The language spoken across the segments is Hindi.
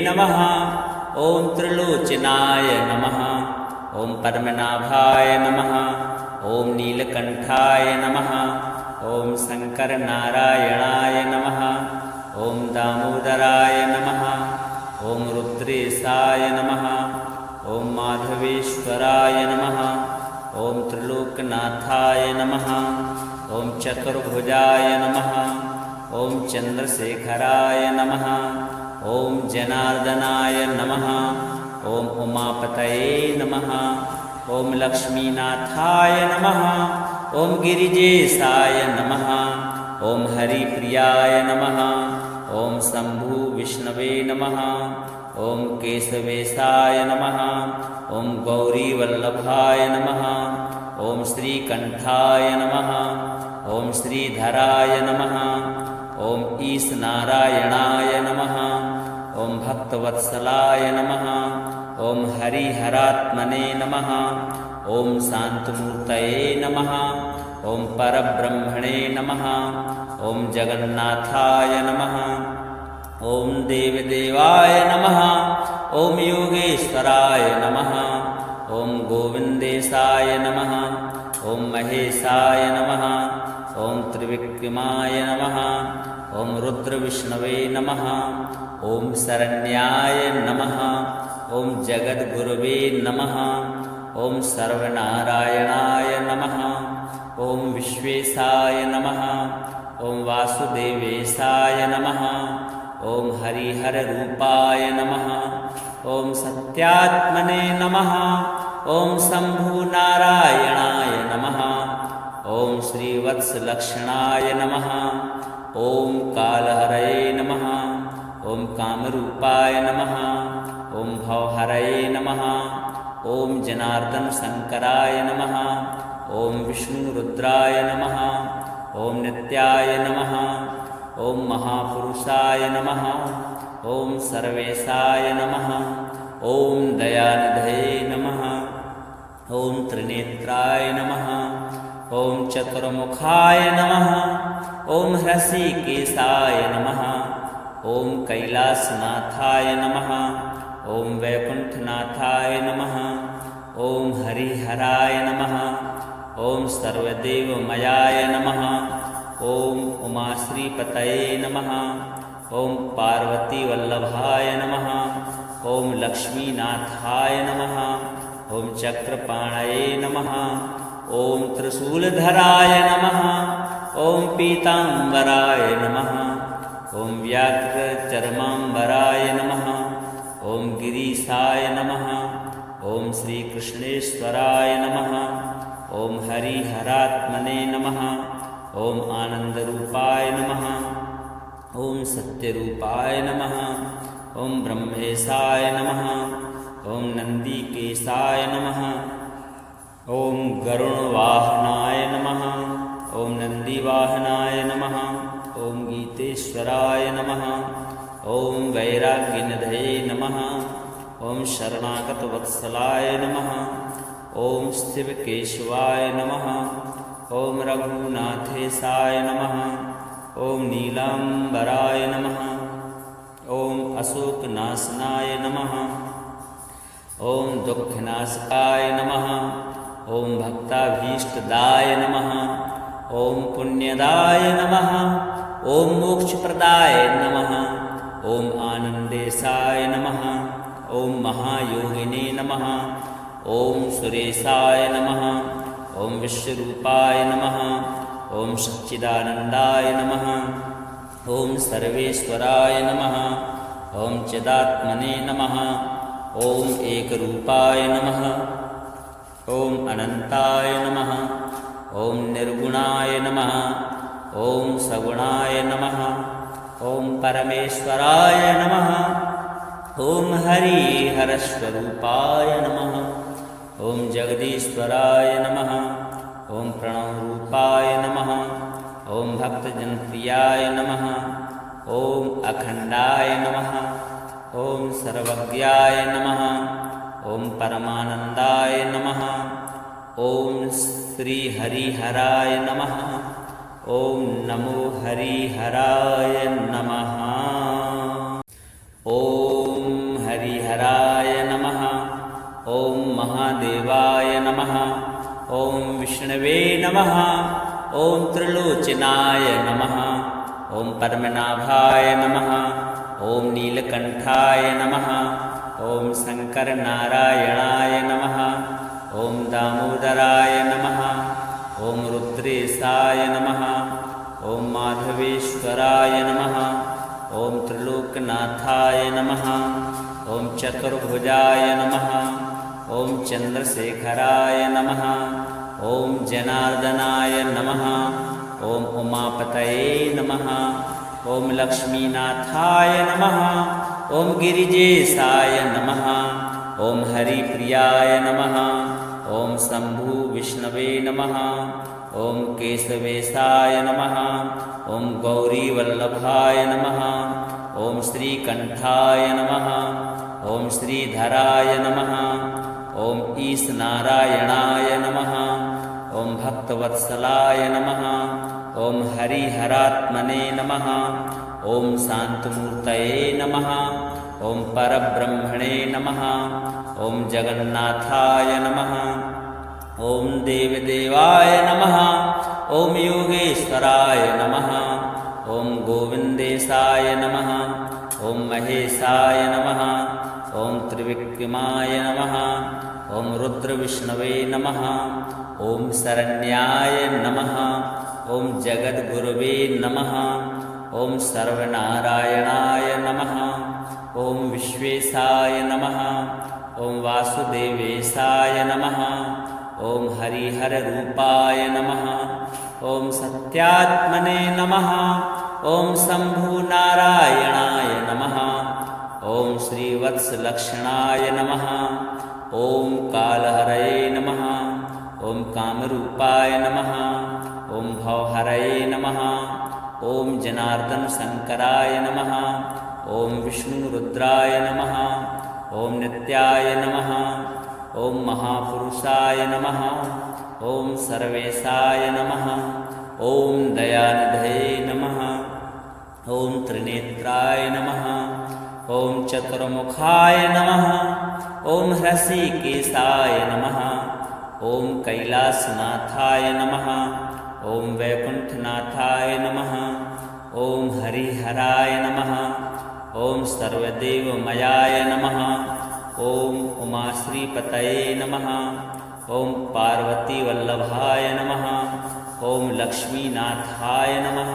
नमः। ॐ त्रिलोचनाय नमः। ॐ पद्मनाभाय नमः। ॐ नीलकण्ठाय नमः। ॐ शङ्करनारायणाय नमः। ॐ दामोदराय नमः। ॐ रुद्रेशाय नमः। ॐ माधवेश्वराय नमः। ॐ त्रिलोकनाथाय नमः। ॐ चतुर्भुजाय नमः। ॐ चन्द्रशेखराय नमः। ॐ जनार्दनाय नमः। ॐ उमापतये नमः। ॐ लक्ष्मीनाथाय नमः। ॐ गिरिजेशाय नमः। ॐ हरिप्रियाय नमः। ॐ शम्भु विष्णवे नमः। ॐ केशवेशाय नमः। ॐ गौरीवल्लभाय नमः। ॐ श्रीकण्ठाय नमः। ॐ श्रीधराय नमः। ॐ ईशनारायणाय नमः। ॐ भक्तवत्सलाय नमः। ॐ हरिहरात्मने नमः। ॐ शान्तमूर्तये नमः। ॐ परब्रह्मणे नमः। ॐ जगन्नाथाय नमः। ॐ देवदेवाय नमः। ॐ योगेश्वराय नमः। ॐ गोविन्देशाय नमः। ॐ महेशाय नमः। ॐ त्रिविक्रमाय नमः। ॐ रुद्रविष्णवे नमः। ॐ शरण्याय नमः। ॐ जगद्गुरवे नमः। ॐ सर्वनारायणाय नमः। ॐ विश्वेशाय नमः। ॐ वासुदेवेशाय नमः। ॐ हरिहररूपाय नमः। ॐ सत्यात्मने नमः। ॐ शम्भुनारायणाय नमः। ॐ श्रीवत्सलक्षणाय नमः। ॐ कालहरये नमः। ॐ कामरूपाय नमः। ॐ भवहरये नमः। ॐ जनार्दनशङ्कराय नमः। ॐ विष्णुरुद्राय नमः। ॐ नित्याय नमः। ॐ महापुरुषाय नमः। ॐ सर्वेशाय नमः। ॐ दयानिधये नमः। ॐ त्रिनेत्राय नमः। ॐ चतुर्मुखाय नमः। ॐ हृषीकेशाय नमः। ॐ कैलासनाथाय नमः। ॐ वैकुण्ठनाथाय नमः। ॐ हरिहराय नमः। ॐ सर्वदेवमयाय नमः। ॐ उमाश्रीपतये नमः। ॐ पार्वतीवल्लभाय नमः। ॐ लक्ष्मीनाथाय नमः। ॐ चक्रपाणये नमः। ॐ त्रिशूलधराय नमः। ॐ पीताम्बराय नमः। ॐ व्याघ्रचर्माम्बराय नमः। ॐ गिरीशाय नमः। ॐ श्रीकृष्णेश्वराय नमः। ॐ हरिहरात्मने नमः। ॐ आनन्दरूपाय नमः। ॐ सत्यरूपाय नमः। ॐ ब्रह्मेशाय नमः। ॐ नन्दिकेशाय नमः। ॐ गरुणवाहनाय नमः। ॐ नन्दिवाहनाय नमः। ॐ गीतेश्वराय नमः। ॐ वैराग्यनिधये नमः। ॐ शरणागतवत्सलाय नमः। ॐ शिवकेशवाय नमः। ॐ रघुनाथेशाय नमः। ॐ नीलाम्बराय नमः। ॐ अशोकनाशनाय नमः। ॐ दुःखनाशकाय नमः। ॐ भक्ताभीष्टदाय नमः। ॐ पुण्यदाय नमः। ॐ मोक्षप्रदाय नमः। ॐ आनन्देशाय नमः। ॐ महायोगिने नमः। ॐ सुरेशाय नमः। ॐ विश्वरूपाय नमः। ॐ सच्चिदानन्दाय नमः। ॐ सर्वेश्वराय नमः। ॐ चिदात्मने नमः। ॐ एकरूपाय नमः। ॐ अनन्ताय नमः। ॐ निर्गुणाय नमः। ॐ सगुणाय नमः। ॐ परमेश्वराय नमः। ॐ हरिहरस्वरूपाय नमः। ॐ जगदीश्वराय नमः। ॐ प्रणवरूपाय नमः। ॐ भक्तजनप्रियाय नमः। ॐ अखण्डाय नमः। ॐ सर्वज्ञाय नमः। ॐ परमानन्दाय नमः। ॐ श्रीहरिहराय नमः। ॐ नमो हरिहराय नमः। ॐ महादेवाय नमः। ॐ विष्णवे नमः। ॐ त्रिलोचनाय नमः। ॐ पद्मनाभाय नमः। ॐ नीलकण्ठाय नमः। ॐ शङ्करनारायणाय नमः। ॐ दामोदराय नमः। ॐ रुद्रेशाय नमः। ॐ माधवेश्वराय नमः। ॐ त्रिलोकनाथाय नमः। ॐ चतुर्भुजाय नमः। ॐ चन्द्रशेखराय नमः। ॐ जनार्दनाय नमः। ॐ उमापतये नमः। ॐ लक्ष्मीनाथाय नमः। ॐ गिरिजेशाय नमः। ॐ हरिप्रियाय नमः। ॐ शम्भु विष्णवे नमः। ॐ केशवेशाय नमः। ॐ गौरीवल्लभाय नमः। ॐ श्रीकण्ठाय नमः। ॐ श्रीधराय नमः। ॐ ईशनारायणाय नमः। ॐ भक्तवत्सलाय नमः। ॐ हरिहरात्मने नमः। ॐ शान्तमूर्तये नमः। ॐ परब्रह्मणे नमः। ॐ जगन्नाथाय नमः। ॐ देवदेवाय नमः। ॐ योगेश्वराय नमः। ॐ गोविन्देशाय नमः। ॐ महेशाय नमः। ॐ त्रिविक्रमाय नमः। ॐ रुद्रविष्णवे नमः। ॐ शरण्याय नमः। ॐ जगद्गुरवे नमः। ॐ सर्वनारायणाय नमः। ॐ विश्वेशाय नमः। ॐ वासुदेवेशाय नमः। ॐ हरिहररूपाय नमः। ॐ सत्यात्मने नमः। ॐ शम्भुनारायणाय नमः। ॐ श्रीवत्सलक्षणाय नमः। ॐ कालहरये नमः। ॐ कामरूपाय नमः। ॐ भवहरये नमः। ॐ जनार्दनशङ्कराय नमः। ॐ विष्णुरुद्राय नमः। ॐ नित्याय नमः। ॐ महापुरुषाय नमः। ॐ सर्वेशाय नमः। ॐ दयानिधये नमः। ॐ त्रिनेत्राय नमः। ॐ चतुर्मुखाय नमः। ॐ हृषीकेशाय नमः। ॐ कैलासनाथाय नमः। ॐ वैकुण्ठनाथाय नमः। ॐ हरिहराय नमः। ॐ सर्वदेवमयाय नमः। ॐ उमाश्रीपतये नमः। ॐ पार्वतीवल्लभाय नमः। ॐ लक्ष्मीनाथाय नमः।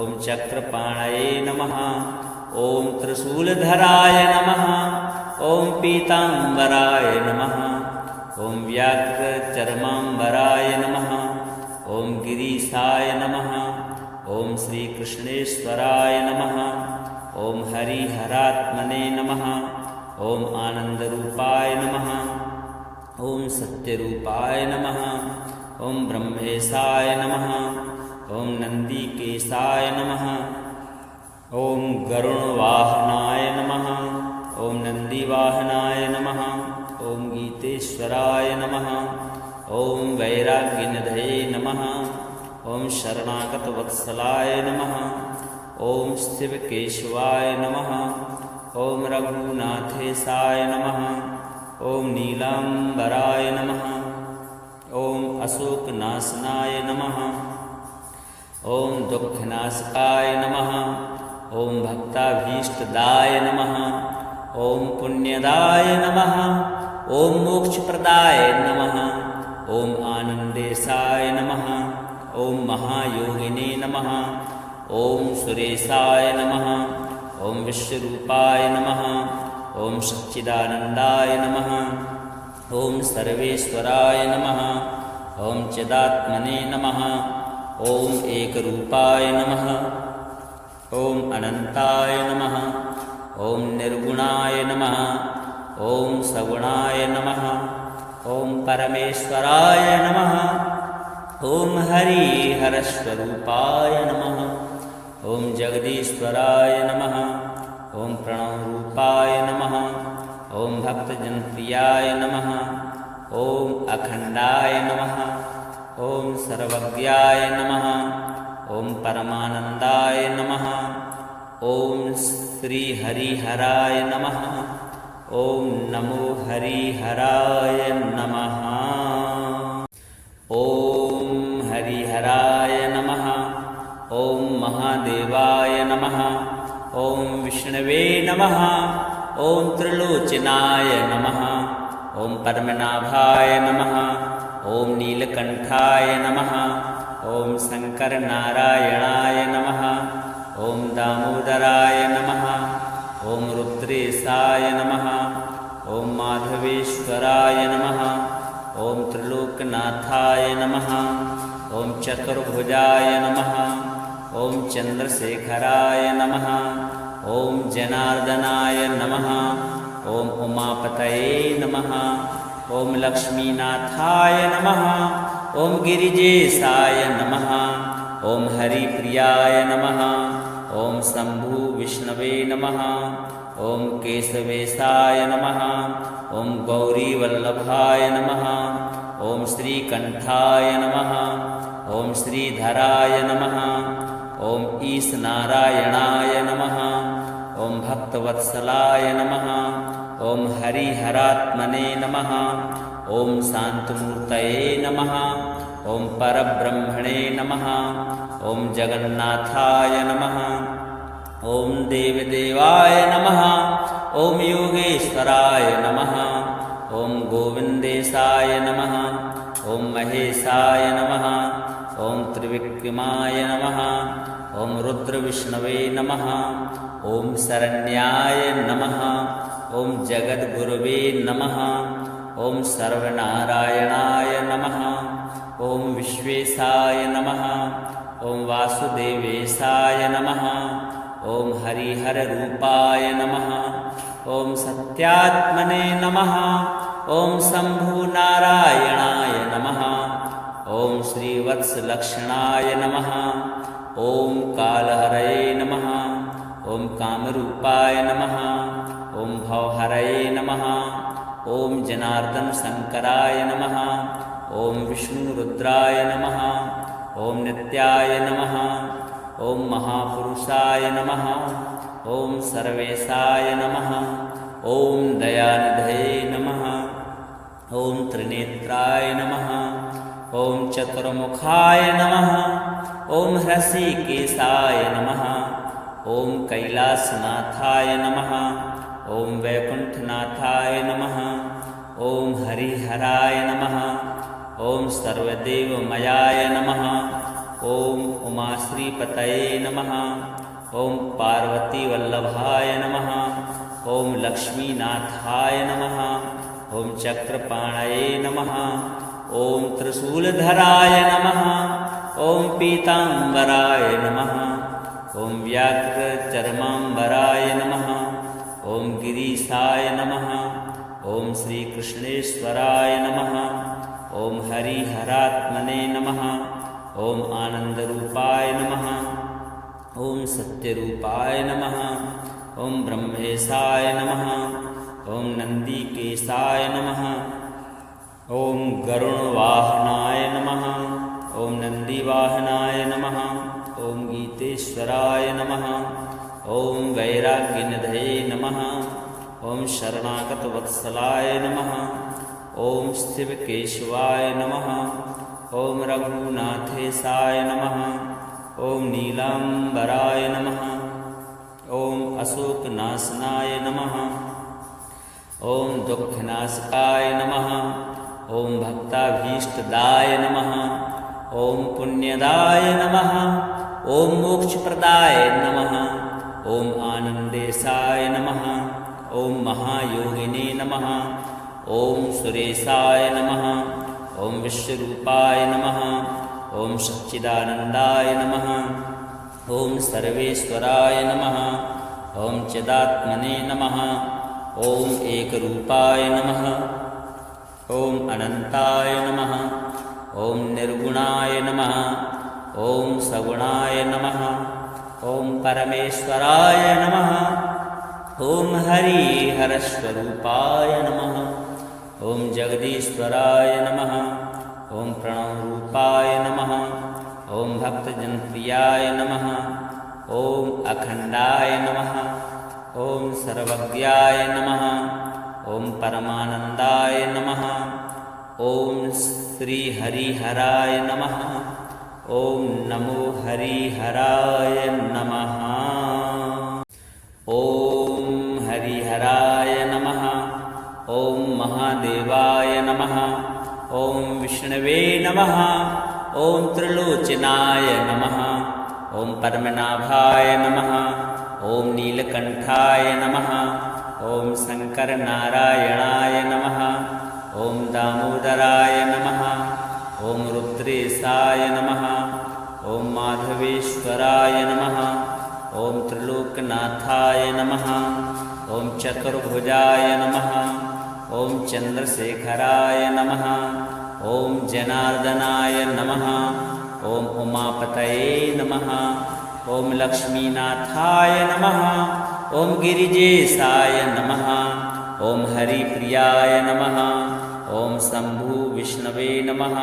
ॐ चक्रपाणये नमः। ॐ त्रिशूलधराय नमः। ॐ पीताम्बराय नमः। ॐ व्याघ्रचर्माम्बराय नमः। ॐ गिरीशाय नमः। ॐ श्रीकृष्णेश्वराय नमः। ॐ हरिहरात्मने नमः। ॐ आनन्दरूपाय नमः। ॐ सत्यरूपाय नमः। ॐ ब्रह्मेशाय नमः। ॐ नन्दिकेशाय नमः। ॐ गरुणवाहनाय नमः। ॐ नन्दिवाहनाय नमः। ॐ गीतेश्वराय नमः। ॐ वैराग्यनिधये नमः। ॐ शरणागतवत्सलाय नमः। ॐ शिवकेशवाय नमः। ॐ रघुनाथेशाय नमः। ॐ नीलाम्बराय नमः। ॐ अशोकनाशनाय नमः। ॐ दुःखनाशकाय नमः। ॐ भक्ताभीष्टदाय नमः। ॐ पुण्यदाय नमः। ॐ मोक्षप्रदाय नमः। ॐ आनन्देशाय नमः। ॐ महायोगिने नमः। ॐ सुरेशाय नमः। ॐ विश्वरूपाय नमः। ॐ सच्चिदानन्दाय नमः। ॐ सर्वेश्वराय नमः। ॐ चिदात्मने नमः। ॐ एकरूपाय नमः। ॐ अनन्ताय नमः। ॐ निर्गुणाय नमः। ॐ सगुणाय नमः। ॐ परमेश्वराय नमः। ॐ हरिहरस्वरूपाय नमः। ॐ जगदीश्वराय नमः। ॐ प्रणवरूपाय नमः। ॐ भक्तजनप्रियाय नमः। ॐ अखण्डाय नमः। ॐ सर्वज्ञाय नमः। ॐ परमानन्दाय नमः। ॐ श्रीहरिहराय नमः। ॐ नमो हरिहराय नमः। ॐ हरिहराय नमः। ॐ महादेवाय नमः। ॐ विष्णवे नमः। ॐ त्रिलोचनाय नमः। ॐ पद्मनाभाय नमः। ॐ नीलकण्ठाय नमः। ॐ शङ्करनारायणाय नमः। ॐ दामोदराय नमः। ॐ रुद्रेशाय नमः। ॐ माधवेश्वराय नमः। ॐ त्रिलोकनाथाय नमः। ॐ चतुर्भुजाय नमः। ॐ चन्द्रशेखराय नमः। ॐ जनार्दनाय नमः। ॐ उमापतये नमः। ॐ लक्ष्मीनाथाय नमः। ॐ गिरिजेशाय नमः। ॐ हरिप्रियाय नमः। ॐ शम्भु विष्णवे नमः। ॐ केशवेशाय नमः। ॐ गौरीवल्लभाय नमः। ॐ श्रीकण्ठाय नमः। ॐ श्रीधराय नमः। ॐ ईशनारायणाय नमः। ॐ भक्तवत्सलाय नमः। ॐ हरिहरात्मने नमः। ॐ शान्तमूर्तये नमः। ॐ परब्रह्मणे नमः। ॐ जगन्नाथाय नमः। ॐ देवदेवाय नमः। ॐ योगेश्वराय नमः। ॐ गोविन्देशाय नमः। ॐ महेशाय नमः। ॐ त्रिविक्रमाय नमः। ॐ रुद्रविष्णवे नमः। ॐ शरण्याय नमः। ॐ जगद्गुरवे नमः। ॐ सर्वनारायणाय नमः। ॐ विश्वेशाय नमः। ॐ वासुदेवेशाय नमः। ॐ हरिहररूपाय नमः। ॐ सत्यात्मने नमः। ॐ शम्भुनारायणाय नमः। ॐ श्रीवत्सलक्षणाय नमः। ॐ कालहरये नमः। ॐ कामरूपाय नमः। ॐ भवहरये नमः। ॐ जनार्दन शङ्कराय नमः। ॐ विष्णुरुद्राय नमः। ॐ नित्याय नमः। ॐ महापुरुषाय नमः। ॐ सर्वेशाय नमः। ॐ दयानिधये नमः। ॐ त्रिनेत्राय नमः। ॐ चतुर्मुखाय नमः। ॐ हृषीकेशाय नमः। ॐ कैलासनाथाय नमः। ॐ वैकुण्ठनाथाय नमः। ॐ हरिहराय नमः। ॐ सर्वदेवमयाय नमः। ॐ उमाश्रीपतये नमः। ॐ पार्वतीवल्लभाय नमः। ॐ लक्ष्मीनाथाय नमः। ॐ चक्रपाणये नमः। ॐ त्रिशूलधराय नमः। ॐ पीताम्बराय नमः। ॐ व्याघ्रचर्माम्बराय नमः। ॐ गिरीशाय नमः। ॐ श्रीकृष्णेश्वराय नमः। ॐ हरिहरात्मने नमः। ॐ आनन्दरूपाय नमः। ॐ सत्यरूपाय नमः। ॐ ब्रह्मेशाय नमः। ॐ नन्दिकेशाय नमः। ॐ गरुणवाहनाय नमः। ॐ नन्दिवाहनाय नमः। ॐ गीतेश्वराय नमः। ॐ वैराग्यनिधये नमः। ॐ शरणागतवत्सलाय नमः। ॐ शिवकेशवाय नमः। ॐ रघुनाथेशाय नमः। ॐ नीलाम्बराय नमः। ॐ अशोकनाशनाय नमः। ॐ दुःखनाशकाय नमः। ॐ भक्ताभीष्टदाय नमः। ॐ पुण्यदाय नमः। ॐ मोक्षप्रदाय नमः। ॐ आनन्देशाय नमः। ॐ महायोगिने नमः। ॐ सुरेशाय नमः। ॐ विश्वरूपाय नमः। ॐ सच्चिदानन्दाय नमः। ॐ सर्वेश्वराय नमः। ॐ चिदात्मने नमः। ॐ एकरूपाय नमः। ॐ अनन्ताय नमः। ॐ निर्गुणाय नमः। ॐ सगुणाय नमः। ॐ परमेश्वराय नमः। ॐ हरिहरस्वरूपाय नमः। ॐ जगदीश्वराय नमः। ॐ प्रणवरूपाय नमः। ॐ भक्तजनप्रियाय नमः। ॐ अखण्डाय नमः। ॐ सर्वज्ञाय नमः। ॐ परमानन्दाय नमः। ॐ श्री हरिहराय नमः। ॐ नमो हरिहराय नमः। ॐ हरिहराय नमः। ॐ महादेवाय नमः। ॐ विष्णवे नमः। ॐ त्रिलोचनाय नमः। ॐ पद्मनाभाय नमः। ॐ नीलकण्ठाय नमः। ॐ शङ्करनारायणाय नमः। ॐ दामोदराय नमः। ॐ रुद्रेशाय नमः। ॐ माधवेश्वराय नमः। ॐ त्रिलोकनाथाय नमः। ॐ चतुर्भुजाय नमः। ॐ चन्द्रशेखराय नमः। ॐ जनार्दनाय नमः। ॐ उमापतये नमः। ॐ लक्ष्मीनाथाय नमः। ॐ गिरिजेशाय नमः। ॐ हरिप्रियाय नमः। ॐ शम्भु विष्णवे नमः।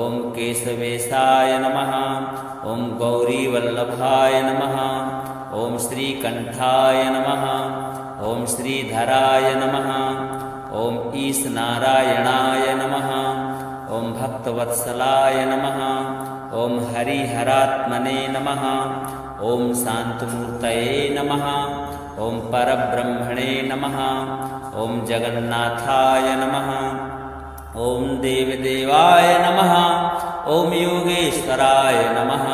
ॐ केशवेशाय नमः। ॐ गौरीवल्लभाय नमः। ॐ श्रीकण्ठाय नमः। ॐ श्रीधराय नमः। ॐ ईशनारायणाय नमः। ॐ भक्तवत्सलाय नमः। ॐ हरिहरात्मने नमः। ॐ शान्तमूर्तये नमः। ॐ परब्रह्मणे नमः। ॐ जगन्नाथाय नमः। ॐ देवदेवाय नमः। ॐ योगेश्वराय नमः।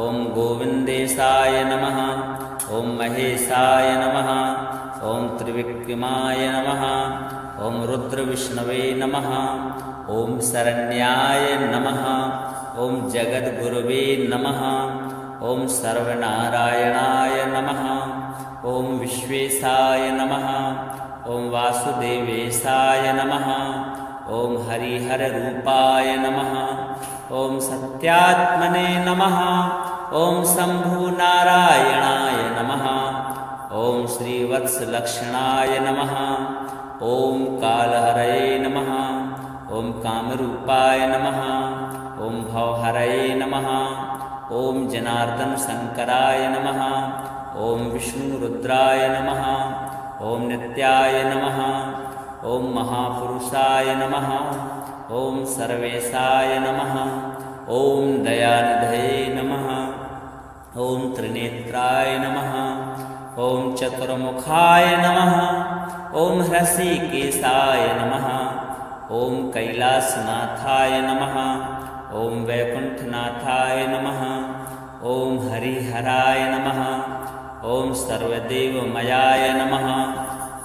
ॐ गोविन्देशाय नमः। ॐ महेशाय नमः। ॐ त्रिविक्रमाय नमः। ॐ रुद्रविष्णवे नमः। ॐ शरण्याय नमः। ॐ जगद्गुरवे नमः। ॐ सर्वनारायणाय नमः। ॐ विश्वेशाय नमः। ॐ वासुदेवेशाय नमः। ॐ हरिहररूपाय नमः। ॐ सत्यात्मने नमः। ॐ शम्भुनारायणाय नमः। ॐ श्रीवत्सलक्षणाय नमः। ॐ कालहरये नमः। ॐ कामरूपाय नमः। ॐ भवहरये नमः। ॐ जनार्दनशङ्कराय नमः। ॐ विष्णुरुद्राय नमः। ॐ नित्याय नमः। ॐ महापुरुषाय नमः। ॐ सर्वेशाय नमः। ॐ दयानिधये नमः। ॐ त्रिनेत्राय नमः। ॐ चतुर्मुखाय नमः। ॐ हृषीकेशाय नमः। ॐ कैलासनाथाय नमः। ॐ वैकुण्ठनाथाय नमः। ॐ हरिहराय नमः। ॐ सर्वदेवमयाय नमः।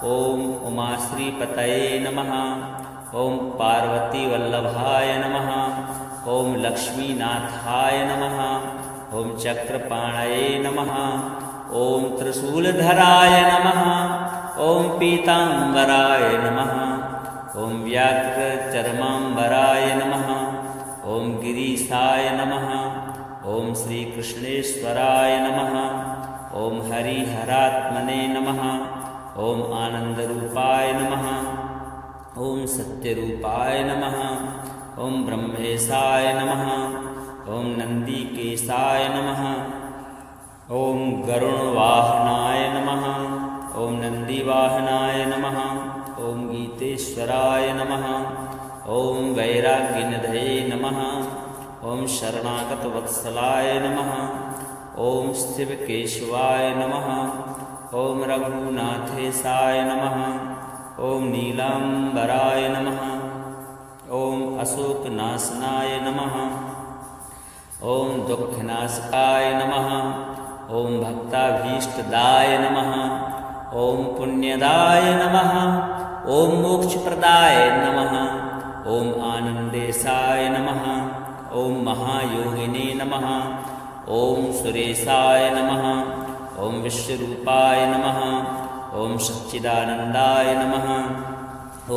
ॐ उमाश्रीपतये नमः। ॐ पार्वतीवल्लभाय नमः। ॐ लक्ष्मीनाथाय नमः। ॐ चक्रपाणये नमः। ॐ त्रिशूलधराय नमः। ॐ पीताम्बराय नमः। ॐ व्याघ्रचर्माम्बराय नमः। ॐ गिरीशाय नमः। ॐ श्रीकृष्णेश्वराय नमः। ॐ हरिहरात्मने नमः। ॐ आनन्दरूपाय नमः। ॐ सत्यरूपाय नमः। ॐ ब्रह्मेशाय नमः। ॐ नन्दिकेशाय नमः। ॐ गरुणवाहनाय नमः। ॐ नन्दिवाहनाय नमः। ॐ गीतेश्वराय नमः। ॐ वैराग्यनिधये नमः। ॐ शरणागतवत्सलाय नमः। ॐ शिवकेशवाय नमः। ॐ रघुनाथेशाय नमः। ॐ नीलाम्बराय नमः। ॐ अशोकनाशनाय नमः। ॐ दुःखनाशकाय नमः। ॐ भक्ताभीष्टदाय नमः। ॐ पुण्यदाय नमः। ॐ मोक्षप्रदाय नमः। ॐ आनन्देशाय नमः। ॐ महायोगिने नमः। ॐ सुरेशाय नमः। ॐ विश्वरूपाय नमः। ॐ सच्चिदानन्दाय नमः।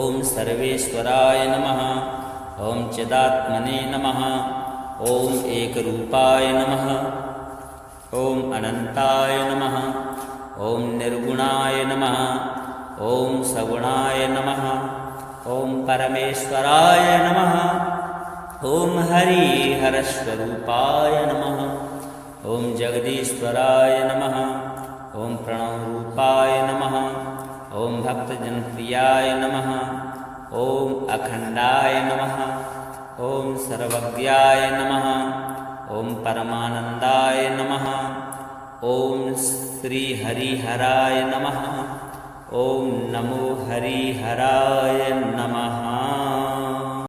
ॐ सर्वेश्वराय नमः। ॐ चिदात्मने नमः। ॐ एकरूपाय नमः। ॐ अनन्ताय नमः। ॐ निर्गुणाय नमः। ॐ सगुणाय नमः। ॐ परमेश्वराय नमः। ॐ हरिहरस्वरूपाय नमः। ॐ जगदीश्वराय नमः। ॐ प्रणवरूपाय नमः। ॐ भक्तजनप्रियाय नमः। ॐ अखण्डाय नमः। ॐ सर्वज्ञाय नमः। ॐ परमानन्दाय नमः। ॐ श्रीहरिहराय नमः। ॐ नमो हरिहराय नमः।